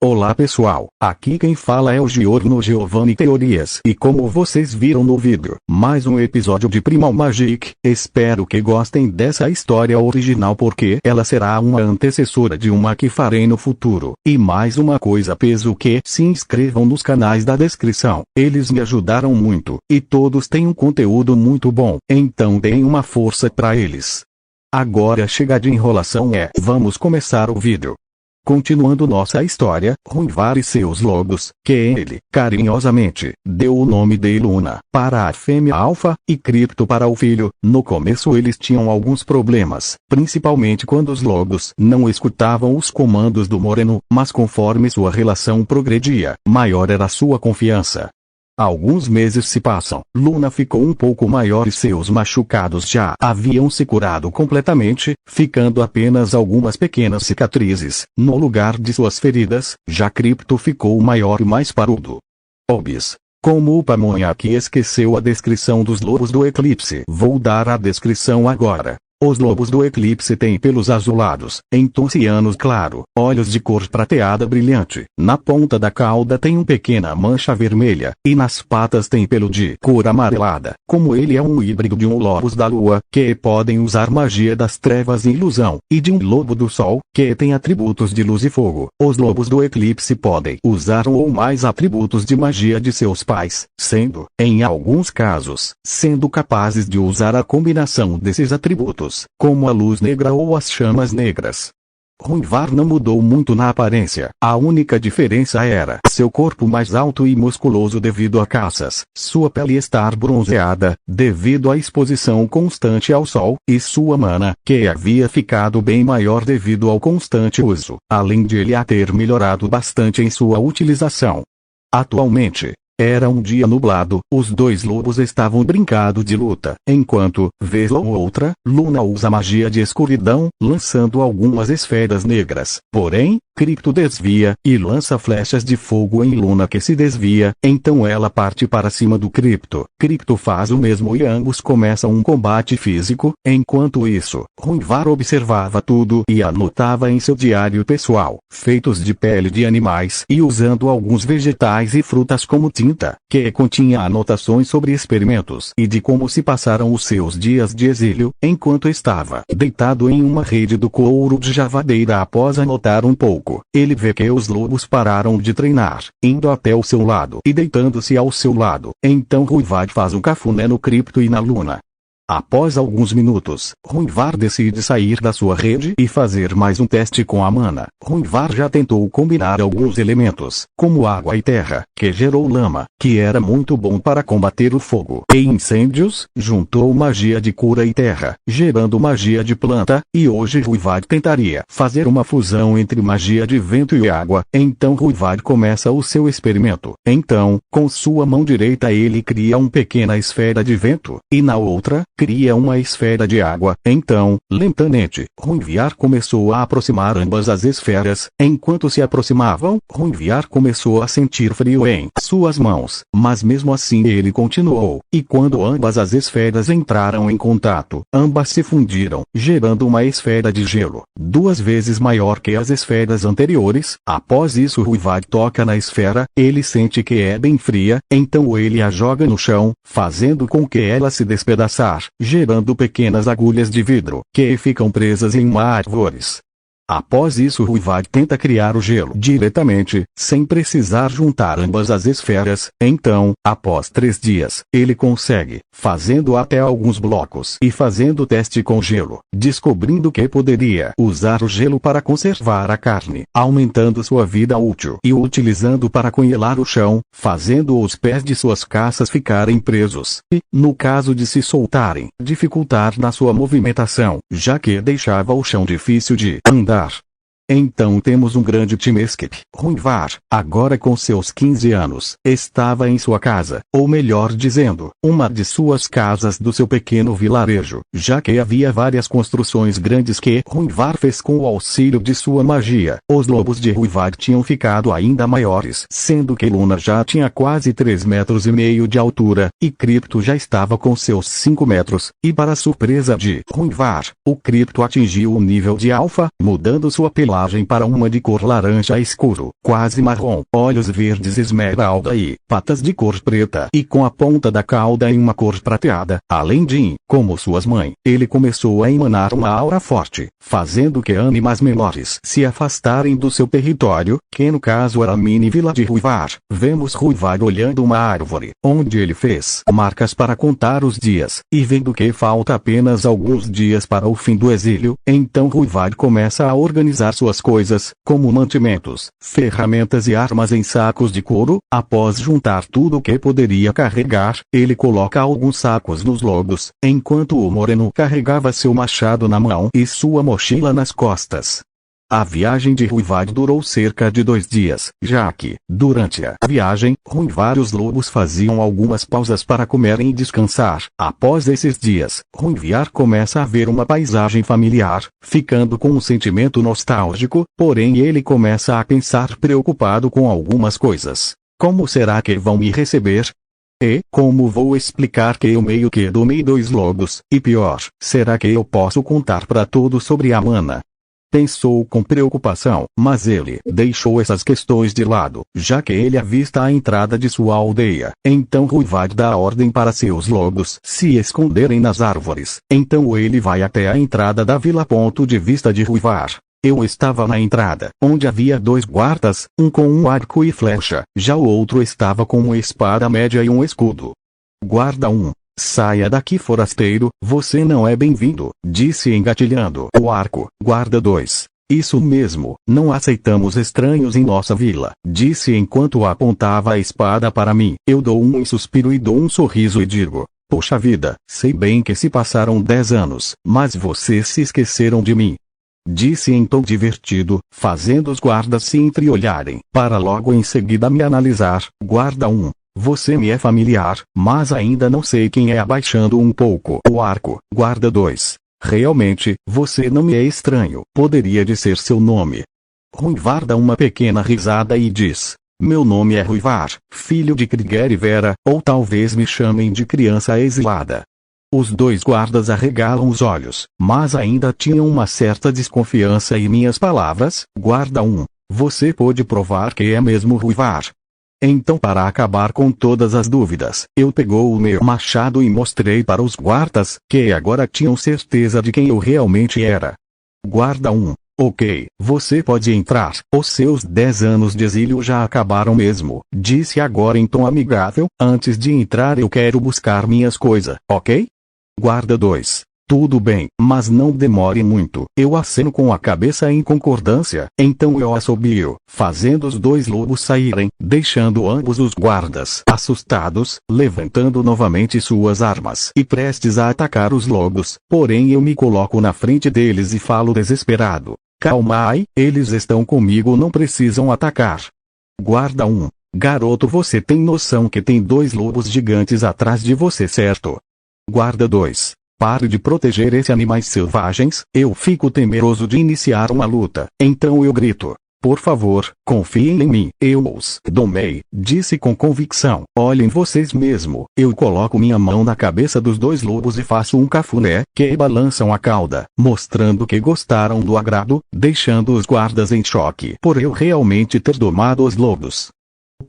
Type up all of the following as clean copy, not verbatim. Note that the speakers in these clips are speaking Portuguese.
Olá pessoal, aqui quem fala é o Giorno Giovanni Teorias e como vocês viram no vídeo, mais um episódio de Primal Magic. Espero que gostem dessa história original porque ela será uma antecessora de uma que farei no futuro. E mais uma coisa, peço que se inscrevam nos canais da descrição, eles me ajudaram muito, e todos têm um conteúdo muito bom, então deem uma força pra eles. Agora chega de enrolação vamos começar o vídeo. Continuando nossa história, Ruivar e seus lobos, que ele, carinhosamente, deu o nome de Luna, para a fêmea Alfa, e Cripto para o filho. No começo eles tinham alguns problemas, principalmente quando os lobos não escutavam os comandos do Moreno, mas conforme sua relação progredia, maior era sua confiança. Alguns meses se passam, Luna ficou um pouco maior e seus machucados já haviam se curado completamente, ficando apenas algumas pequenas cicatrizes, no lugar de suas feridas. Já Cripto ficou maior e mais parrudo. Obis. Como o Pamonha aqui esqueceu a descrição dos lobos do eclipse, vou dar a descrição agora. Os lobos do eclipse têm pelos azulados, em tom ciano claro, olhos de cor prateada brilhante, na ponta da cauda tem uma pequena mancha vermelha, e nas patas tem pelo de cor amarelada. Como ele é um híbrido de um lobos da lua, que podem usar magia das trevas e ilusão, e de um lobo do sol, que tem atributos de luz e fogo, os lobos do eclipse podem usar um ou mais atributos de magia de seus pais, sendo, em alguns casos, sendo capazes de usar a combinação desses atributos, como a luz negra ou as chamas negras. Ruivar não mudou muito na aparência, a única diferença era seu corpo mais alto e musculoso devido a caças, sua pele estar bronzeada, devido à exposição constante ao sol, e sua mana, que havia ficado bem maior devido ao constante uso, além de ele a ter melhorado bastante em sua utilização. Atualmente, era um dia nublado, os dois lobos estavam brincando de luta, enquanto, vez ou outra, Luna usa magia de escuridão, lançando algumas esferas negras. Porém, Cripto desvia, e lança flechas de fogo em Luna que se desvia, então ela parte para cima do Cripto. Cripto faz o mesmo e ambos começam um combate físico. Enquanto isso, Ruivar observava tudo e anotava em seu diário pessoal, feitos de pele de animais e usando alguns vegetais e frutas como tinta, que continha anotações sobre experimentos e de como se passaram os seus dias de exílio, enquanto estava deitado em uma rede do couro de javadeira. Após anotar um pouco, ele vê que os lobos pararam de treinar, indo até o seu lado e deitando-se ao seu lado. Então Ruivar faz um cafuné no Cripto e na Luna. Após alguns minutos, Ruivar decide sair da sua rede e fazer mais um teste com a mana. Ruivar já tentou combinar alguns elementos, como água e terra, que gerou lama, que era muito bom para combater o fogo e incêndios, juntou magia de cura e terra, gerando magia de planta, e hoje Ruivar tentaria fazer uma fusão entre magia de vento e água. Então Ruivar começa o seu experimento. Então, com sua mão direita ele cria uma pequena esfera de vento, e na outra, cria uma esfera de água. Então, lentamente, Ruivar começou a aproximar ambas as esferas. Enquanto se aproximavam, Ruivar começou a sentir frio em suas mãos, mas mesmo assim ele continuou, e quando ambas as esferas entraram em contato, ambas se fundiram, gerando uma esfera de gelo, 2 vezes maior que as esferas anteriores. Após isso Ruivar toca na esfera, ele sente que é bem fria, então ele a joga no chão, fazendo com que ela se despedaçar, gerando pequenas agulhas de vidro, que ficam presas em árvores. Após isso Ruivar tenta criar o gelo diretamente, sem precisar juntar ambas as esferas. Então, após 3 dias, ele consegue, fazendo até alguns blocos e fazendo teste com gelo, descobrindo que poderia usar o gelo para conservar a carne, aumentando sua vida útil e o utilizando para congelar o chão, fazendo os pés de suas caças ficarem presos, e, no caso de se soltarem, dificultar na sua movimentação, já que deixava o chão difícil de andar. Então temos um grande time escape. Ruivar, agora com seus 15 anos, estava em sua casa, ou melhor dizendo, uma de suas casas do seu pequeno vilarejo, já que havia várias construções grandes que Ruivar fez com o auxílio de sua magia. Os lobos de Ruivar tinham ficado ainda maiores, sendo que Luna já tinha quase 3,5 metros de altura, e Cripto já estava com seus 5 metros, e para surpresa de Ruivar, o Cripto atingiu o nível de alfa, mudando sua pelagem plumagem para uma de cor laranja escuro, quase marrom, olhos verdes esmeralda e patas de cor preta e com a ponta da cauda em uma cor prateada. Além de, como suas mães, ele começou a emanar uma aura forte, fazendo que animais menores se afastarem do seu território, que no caso era a mini vila de Ruivar. Vemos Ruivar olhando uma árvore, onde ele fez marcas para contar os dias, e vendo que falta apenas alguns dias para o fim do exílio, então Ruivar começa a organizar suas coisas, como mantimentos, ferramentas e armas em sacos de couro. Após juntar tudo o que poderia carregar, ele coloca alguns sacos nos lobos, enquanto o moreno carregava seu machado na mão e sua mochila nas costas. A viagem de Ruivar durou cerca de 2 dias, já que, durante a viagem, Ruivar e os lobos faziam algumas pausas para comerem e descansar. Após esses dias, Ruivar começa a ver uma paisagem familiar, ficando com um sentimento nostálgico, porém ele começa a pensar preocupado com algumas coisas. Como será que vão me receber? E como vou explicar que eu meio que domei 2 lobos? E pior, será que eu posso contar para todos sobre a mana? Pensou com preocupação, mas ele deixou essas questões de lado, já que ele avista a entrada de sua aldeia. Então Ruivar dá a ordem para seus lobos se esconderem nas árvores. Então ele vai até a entrada da vila. Ponto de vista de Ruivar. Eu estava na entrada, onde havia 2 guardas, um com um arco e flecha, já o outro estava com uma espada média e um escudo. Guarda 1. Saia daqui, forasteiro, você não é bem-vindo, disse engatilhando o arco. Guarda 2. Isso mesmo, não aceitamos estranhos em nossa vila, disse enquanto apontava a espada para mim. Eu dou um suspiro e dou um sorriso e digo: poxa vida, sei bem que se passaram 10 anos, mas vocês se esqueceram de mim. Disse em tom divertido, fazendo os guardas se entreolharem, para logo em seguida me analisar. Guarda 1. Você me é familiar, mas ainda não sei quem é. Abaixando um pouco o arco. Guarda 2. Realmente, você não me é estranho. Poderia dizer seu nome. Ruivar dá uma pequena risada e diz: meu nome é Ruivar, filho de Krieger e Vera, ou talvez me chamem de criança exilada. Os 2 guardas arregalam os olhos, mas ainda tinham uma certa desconfiança em minhas palavras. Guarda 1. Você pode provar que é mesmo Ruivar? Então, para acabar com todas as dúvidas, eu pegou o meu machado e mostrei para os guardas, que agora tinham certeza de quem eu realmente era. Guarda 1. Ok, você pode entrar, os seus 10 anos de exílio já acabaram mesmo, disse agora em tom amigável. Antes de entrar eu quero buscar minhas coisas, ok? Guarda 2. Tudo bem, mas não demore muito. Eu aceno com a cabeça em concordância, então eu assobio, fazendo os 2 lobos saírem, deixando ambos os guardas assustados, levantando novamente suas armas e prestes a atacar os lobos. Porém eu me coloco na frente deles e falo desesperado: calma aí, eles estão comigo, não precisam atacar. Guarda 1. Garoto, você tem noção que tem 2 lobos gigantes atrás de você, certo? Guarda 2. Pare de proteger esses animais selvagens, eu fico temeroso de iniciar uma luta, então eu grito: por favor, confiem em mim. Eu os domei, disse com convicção. Olhem vocês mesmo. Eu coloco minha mão na cabeça dos 2 lobos e faço um cafuné, que balançam a cauda, mostrando que gostaram do agrado, deixando os guardas em choque por eu realmente ter domado os lobos.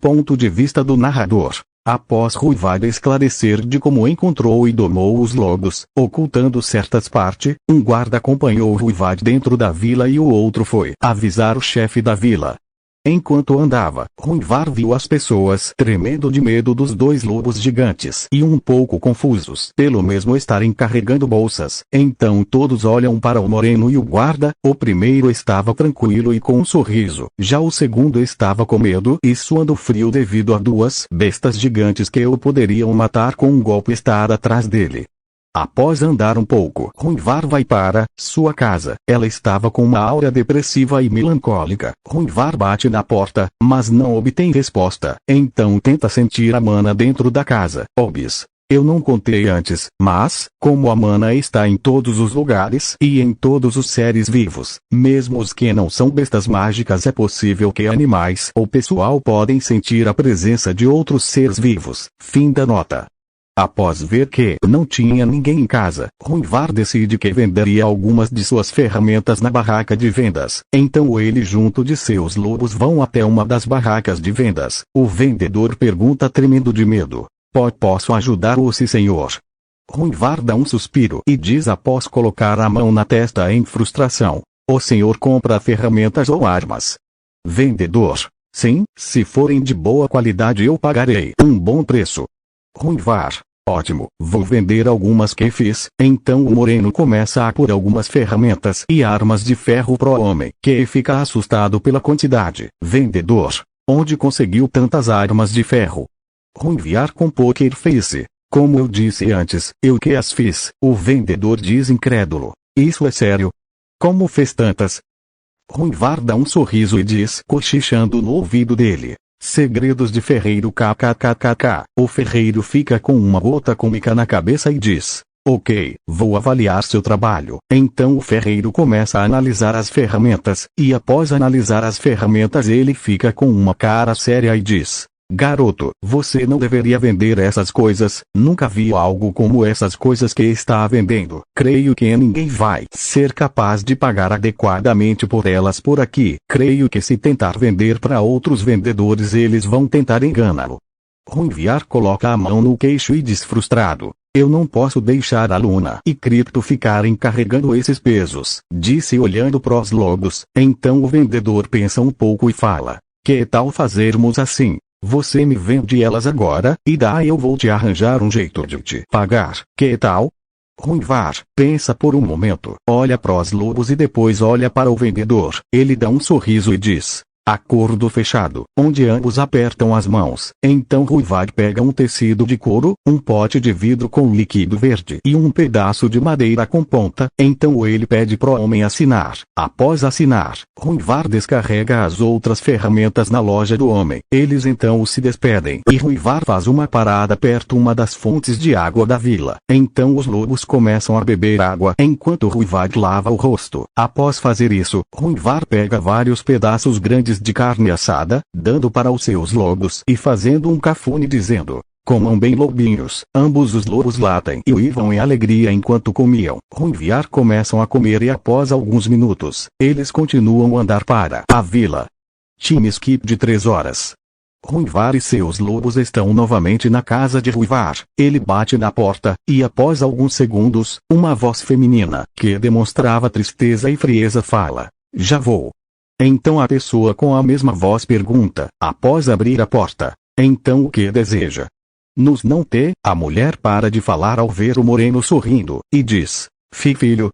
Ponto de vista do narrador. Após Ruivar esclarecer de como encontrou e domou os lobos, ocultando certas partes, um guarda acompanhou Ruivar dentro da vila e o outro foi avisar o chefe da vila. Enquanto andava, Ruivar viu as pessoas tremendo de medo dos 2 lobos gigantes e um pouco confusos pelo mesmo estarem carregando bolsas. Então todos olham para o moreno e o guarda. O primeiro estava tranquilo e com um sorriso, já o segundo estava com medo e suando frio devido a 2 bestas gigantes que o poderiam matar com um golpe estar atrás dele. Após andar um pouco, Ruivar vai para sua casa. Ela estava com uma aura depressiva e melancólica. Ruivar bate na porta, mas não obtém resposta. Então tenta sentir a mana dentro da casa. Obis. Eu não contei antes, mas, como a mana está em todos os lugares e em todos os seres vivos, mesmo os que não são bestas mágicas, é possível que animais ou pessoal podem sentir a presença de outros seres vivos. Fim da nota. Após ver que não tinha ninguém em casa, Ruivar decide que venderia algumas de suas ferramentas na barraca de vendas. Então ele junto de seus lobos vão até uma das barracas de vendas. O vendedor pergunta tremendo de medo: Posso ajudar-o, senhor? Ruivar dá um suspiro e diz após colocar a mão na testa em frustração: o senhor compra ferramentas ou armas? Vendedor: sim, se forem de boa qualidade eu pagarei um bom preço. Ruivar: ótimo, vou vender algumas que fiz. Então o moreno começa a pôr algumas ferramentas e armas de ferro pro homem, que fica assustado pela quantidade. Vendedor: onde conseguiu tantas armas de ferro? Ruivar com poker face: como eu disse antes, eu que as fiz. O vendedor diz incrédulo: isso é sério? Como fez tantas? Ruivar dá um sorriso e diz, cochichando no ouvido dele: segredos de ferreiro kkkk. O ferreiro fica com uma gota cômica na cabeça e diz: ok, vou avaliar seu trabalho. Então o ferreiro começa a analisar as ferramentas, e após analisar as ferramentas ele fica com uma cara séria e diz: garoto, você não deveria vender essas coisas, nunca vi algo como essas coisas que está vendendo. Creio que ninguém vai ser capaz de pagar adequadamente por elas por aqui. Creio que se tentar vender para outros vendedores eles vão tentar enganá-lo. Ruivar coloca a mão no queixo e diz frustrado: eu não posso deixar a Luna e Cripto ficarem carregando esses pesos, disse olhando pros lobos. Então o vendedor pensa um pouco e fala: que tal fazermos assim? Você me vende elas agora, e daí eu vou te arranjar um jeito de te pagar. Que tal? Ruivar pensa por um momento, olha pros lobos e depois olha para o vendedor. Ele dá um sorriso e diz: acordo fechado, onde ambos apertam as mãos. Então Ruivar pega um tecido de couro, um pote de vidro com líquido verde e um pedaço de madeira com ponta. Então ele pede pro homem assinar. Após assinar, Ruivar descarrega as outras ferramentas na loja do homem. Eles então se despedem e Ruivar faz uma parada perto uma das fontes de água da vila. Então os lobos começam a beber água enquanto Ruivar lava o rosto. Após fazer isso, Ruivar pega vários pedaços grandes de carne assada, dando para os seus lobos e fazendo um cafune dizendo: comam bem, lobinhos. Ambos os lobos latem e uivam em alegria enquanto comiam. Ruivar começam a comer e após alguns minutos, eles continuam a andar para a vila. Time skip de 3 horas. Ruivar e seus lobos estão novamente na casa de Ruivar. Ele bate na porta, e após alguns segundos, uma voz feminina, que demonstrava tristeza e frieza fala: já vou. Então a pessoa com a mesma voz pergunta, após abrir a porta: então o que deseja? Nos não ter, a mulher para de falar ao ver o moreno sorrindo, e diz: filho?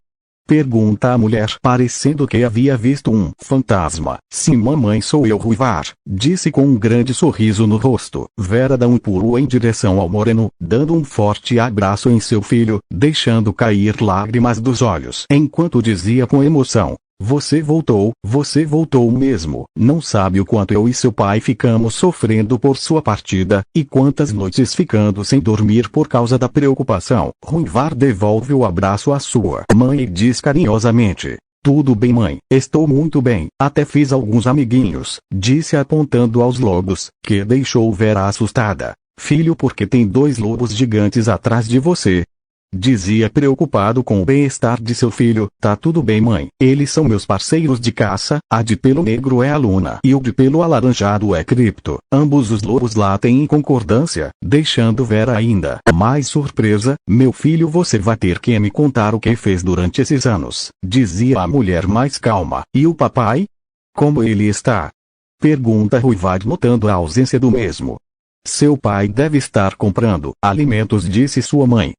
Pergunta a mulher, parecendo que havia visto um fantasma. Sim, mamãe, sou eu, Ruivar, disse com um grande sorriso no rosto. Vera dá um pulo em direção ao moreno, dando um forte abraço em seu filho, deixando cair lágrimas dos olhos, enquanto dizia com emoção: você voltou mesmo. Não sabe o quanto eu e seu pai ficamos sofrendo por sua partida, e quantas noites ficando sem dormir por causa da preocupação. Ruivar devolve o abraço à sua mãe e diz carinhosamente: tudo bem, mãe, estou muito bem, até fiz alguns amiguinhos, disse apontando aos lobos, que deixou Vera assustada. Filho, porque tem 2 lobos gigantes atrás de você? Dizia preocupado com o bem-estar de seu filho. Tá tudo bem, mãe. Eles são meus parceiros de caça. A de pelo negro é a Luna e o de pelo alaranjado é Cripto. Ambos os lobos latem em concordância, deixando Vera ainda mais surpresa. Meu filho, você vai ter que me contar o que fez durante esses anos, dizia a mulher mais calma. E o papai? Como ele está? Pergunta Ruivar, notando a ausência do mesmo. Seu pai deve estar comprando alimentos, disse sua mãe.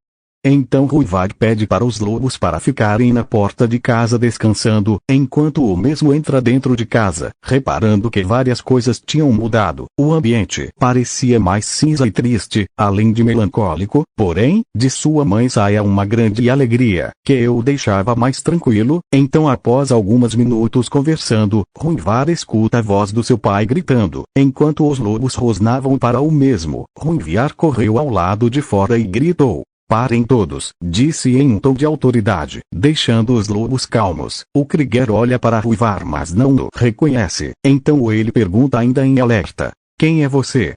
Então Ruivar pede para os lobos para ficarem na porta de casa descansando, enquanto o mesmo entra dentro de casa, reparando que várias coisas tinham mudado. O ambiente parecia mais cinza e triste, além de melancólico, porém, de sua mãe saia uma grande alegria, que o deixava mais tranquilo. Então, após alguns minutos conversando, Ruivar escuta a voz do seu pai gritando, enquanto os lobos rosnavam para o mesmo. Ruivar correu ao lado de fora e gritou: parem todos, disse em um tom de autoridade, deixando os lobos calmos. O Krieger olha para Ruivar, mas não o reconhece. Então ele pergunta ainda em alerta: quem é você?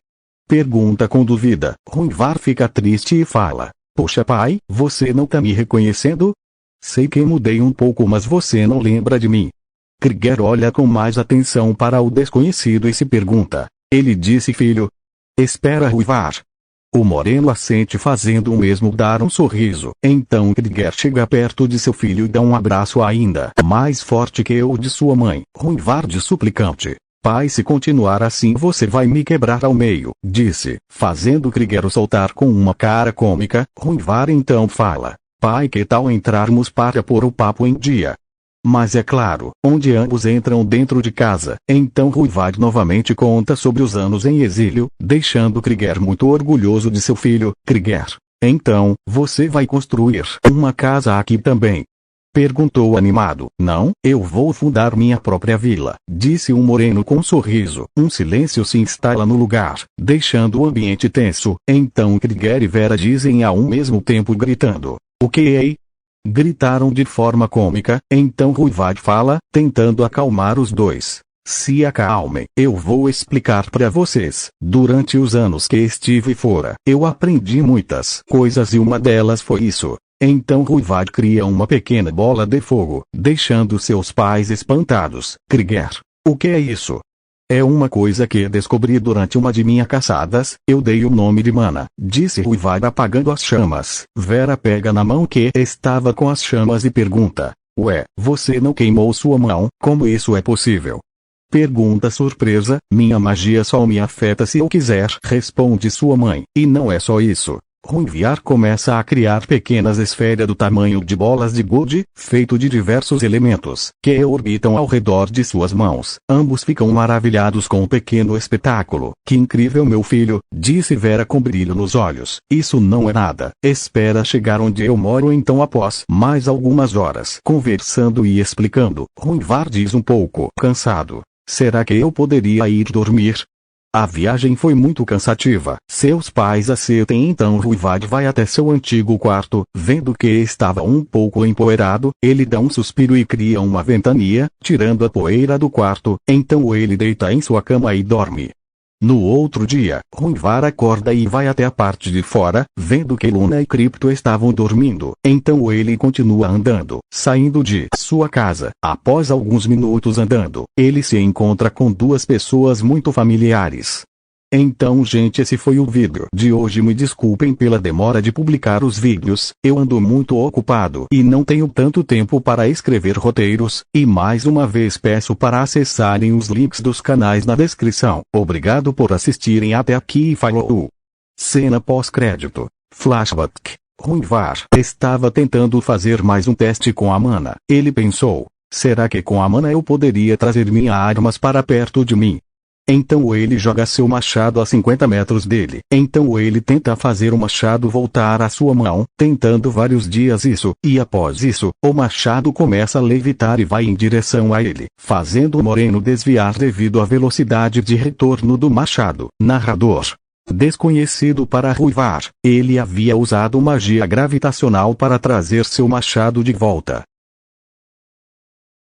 Pergunta com dúvida. Ruivar fica triste e fala: poxa pai, você não tá me reconhecendo? Sei que mudei um pouco, mas você não lembra de mim. Krieger olha com mais atenção para o desconhecido e se pergunta. Ele disse filho. Espera Ruivar. O moreno assente fazendo o mesmo dar um sorriso. Então Krieger chega perto de seu filho e dá um abraço ainda mais forte que o de sua mãe. Ruivar diz suplicante. Pai, se continuar assim você vai me quebrar ao meio, disse, fazendo Krieger soltar com uma cara cômica. Ruivar então fala. Pai, que tal entrarmos para pôr o papo em dia? Mas é claro, onde ambos entram dentro de casa. Então Ruivar novamente conta sobre os anos em exílio, deixando Krieger muito orgulhoso de seu filho. Krieger, então, você vai construir uma casa aqui também? Perguntou animado. Não, eu vou fundar minha própria vila, disse um moreno com um sorriso. Um silêncio se instala no lugar, deixando o ambiente tenso. Então Krieger e Vera dizem a um mesmo tempo gritando. O que é? Gritaram de forma cômica. Então Ruivar fala, tentando acalmar os dois. Se acalmem, eu vou explicar para vocês. Durante os anos que estive fora, eu aprendi muitas coisas e uma delas foi isso. Então Ruivar cria uma pequena bola de fogo, deixando seus pais espantados. Krieger, o que é isso? É uma coisa que descobri durante uma de minhas caçadas, eu dei o nome de mana, disse Ruivar apagando as chamas. Vera pega na mão que estava com as chamas e pergunta. Ué, você não queimou sua mão, como isso é possível? Pergunta surpresa, minha magia só me afeta se eu quiser, responde sua mãe, e não é só isso. Ruivar começa a criar pequenas esferas do tamanho de bolas de gude, feito de diversos elementos, que orbitam ao redor de suas mãos. Ambos ficam maravilhados com o pequeno espetáculo. Que incrível meu filho, disse Vera com brilho nos olhos. Isso não é nada. Espera chegar onde eu moro então após mais algumas horas conversando e explicando. Ruivar diz um pouco cansado. Será que eu poderia ir dormir? A viagem foi muito cansativa. Seus pais aceitam então Ruivar vai até seu antigo quarto, vendo que estava um pouco empoeirado, ele dá um suspiro e cria uma ventania, tirando a poeira do quarto, então ele deita em sua cama e dorme. No outro dia, Ruivar acorda e vai até a parte de fora, vendo que Luna e Cripto estavam dormindo. Então ele continua andando, saindo de sua casa. Após alguns minutos andando, ele se encontra com duas pessoas muito familiares. Então gente, esse foi o vídeo de hoje. Me desculpem pela demora de publicar os vídeos, eu ando muito ocupado e não tenho tanto tempo para escrever roteiros, e mais uma vez peço para acessarem os links dos canais na descrição. Obrigado por assistirem até aqui e falou. Cena pós-crédito. Flashback. Ruivar estava tentando fazer mais um teste com a mana. Ele pensou, será que com a mana eu poderia trazer minhas armas para perto de mim? Então ele joga seu machado a 50 metros dele. Então ele tenta fazer o machado voltar à sua mão, tentando vários dias isso, e após isso, o machado começa a levitar e vai em direção a ele, fazendo o moreno desviar devido à velocidade de retorno do machado. Narrador. Desconhecido para Ruivar, ele havia usado magia gravitacional para trazer seu machado de volta.